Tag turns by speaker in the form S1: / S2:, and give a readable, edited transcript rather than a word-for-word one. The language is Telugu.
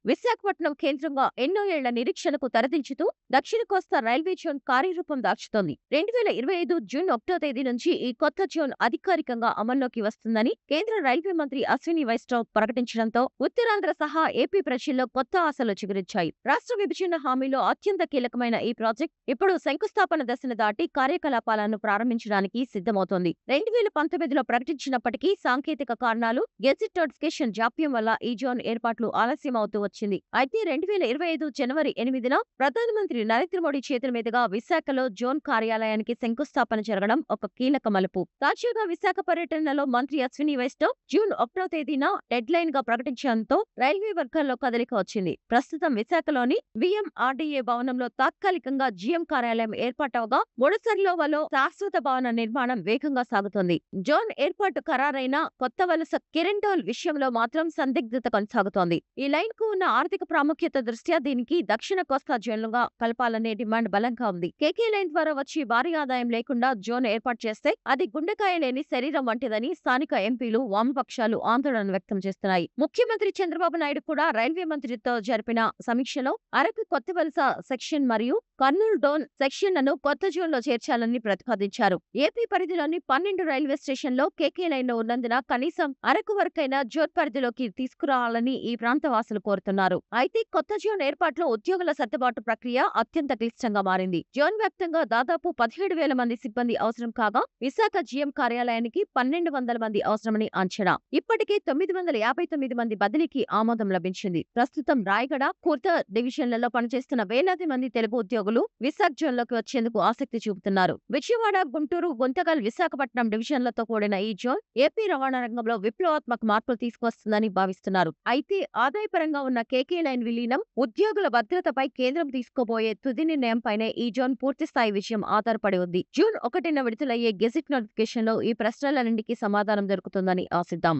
S1: విశాఖపట్నం కేంద్రంగా ఎన్నో ఏళ్ల నిరీక్షణకు తెరదించుతూ దక్షిణ కోస్తా రైల్వే జోన్ కార్యరూపం దాల్చుతోంది. 2025 జూన్ 1వ తేదీ నుంచి ఈ కొత్త జోన్ అధికారికంగా అమల్లోకి వస్తుందని కేంద్ర రైల్వే మంత్రి అశ్విని వైష్ణవ్ ప్రకటించడంతో ఉత్తరాంధ్ర సహా ఏపీ ప్రజల్లో కొత్త ఆశలు చిగురించాయి. రాష్ట్ర విభజన హామీలో అత్యంత కీలకమైన ఈ ప్రాజెక్ట్ ఇప్పుడు శంకుస్థాపన దశను దాటి కార్యకలాపాలను ప్రారంభించడానికి సిద్ధమవుతోంది. 2019లో ప్రకటించినప్పటికీ సాంకేతిక కారణాలు, గెజిట్ నోటిఫికేషన్ జాప్యం వల్ల ఈ జోన్ ఏర్పాట్లు ఆలస్యం అవుతూ వచ్చింది. అయితే 2025 జనవరి 8న ప్రధానమంత్రి నరేంద్ర మోడీ చేతుల మీదుగా విశాఖలో జోన్ కార్యాలయానికి శంకుస్థాపన జరగడం ఒక కీలక మలుపు. తాజాగా విశాఖ పర్యటనలో మంత్రి అశ్విని వైష్ణవ్ జూన్ 1వ తేదీన డెడ్ లైన్ గా ప్రకటించడంతో రైల్వే వర్గాల్లో కదలిక వచ్చింది. ప్రస్తుతం విశాఖలోని విఎంఆర్డీఏ భవనంలో తాత్కాలికంగా జీఎం కార్యాలయం ఏర్పాటవగా ముడసర్లోవలో శాశ్వత భవన నిర్మాణం వేగంగా సాగుతోంది. జోన్ ఏర్పాటు ఖరారైన కొత్త వలస కిరండోల్ విషయంలో మాత్రం సందిగ్ధత కొనసాగుతోంది. ఈ లైన్ కు ఉన్న ఆర్థిక ప్రాముఖ్యత దృష్ట్యా దీనికి దక్షిణ కోస్తా జోన్లుగా కలపాలనే డిమాండ్ బలంగా ఉంది. కేకే లైన్ ద్వారా వచ్చి భారీ ఆదాయం లేకుండా జోన్ ఏర్పాటు చేస్తే అది గుండెకాయ లేని శరీరం వంటిదని స్థానిక ఎంపీలు, వామపక్షాలు ఆందోళన వ్యక్తం చేస్తున్నాయి. ముఖ్యమంత్రి చంద్రబాబు నాయుడు కూడా రైల్వే మంత్రితో జరిపిన సమీక్షలో అరకు కొత్త వలస సెక్షన్ మరియు కర్నూలు డోన్ సెక్షన్లను కొత్త జోన్లో చేర్చాలని ప్రతిపాదించారు. ఏపీ పరిధిలోని 12 రైల్వే స్టేషన్లో కేకే లైన్ ఉన్నందున కనీసం అరకు వరకైనా జోన్ పరిధిలోకి తీసుకురావాలని ఈ ప్రాంత వాసులు కోరుతున్నారు. అయితే కొత్త జోన్ ఏర్పాటులో ఉద్యోగుల సర్దుబాటు ప్రక్రియ అత్యంత క్లిష్టంగా మారింది. జోన్ వ్యాప్తంగా దాదాపు 17,000 మంది సిబ్బంది అవసరం కాగా విశాఖ జీఎం కార్యాలయానికి 1,200 మంది అవసరమని అంచనా. ఇప్పటికే 959 మంది బదిలీకి ఆమోదం లభించింది. ప్రస్తుతం రాయగడ, కుర్తా డివిజన్లలో పనిచేస్తున్న వేలాది మంది తెలుగు ఉద్యోగులు విశాఖ జోన్లోకి వచ్చేందుకు ఆసక్తి చూపుతున్నారు. విజయవాడ, గుంటూరు, గుంతకల్, విశాఖపట్నం డివిజన్లతో కూడిన ఈ జోన్ ఏపీ రవాణా రంగంలో విప్లవాత్మక మార్పులు తీసుకొస్తుందని భావిస్తున్నారు. అయితే ఆదాయపరంగా ఉన్న కేకే లైన్ విలీనం, ఉద్యోగుల భద్రతపై కేంద్రం తీసుకోబోయే తుది నిర్ణయంపైనే ఈ జోన్ పూర్తిస్థాయి విజయం ఆధారపడి ఉంది. జూన్ 1న విడుదలయ్యే గెజిట్ నోటిఫికేషన్లో ఈ ప్రశ్నలన్నింటికీ సమాధానం దొరుకుతుందని ఆశిద్దాం.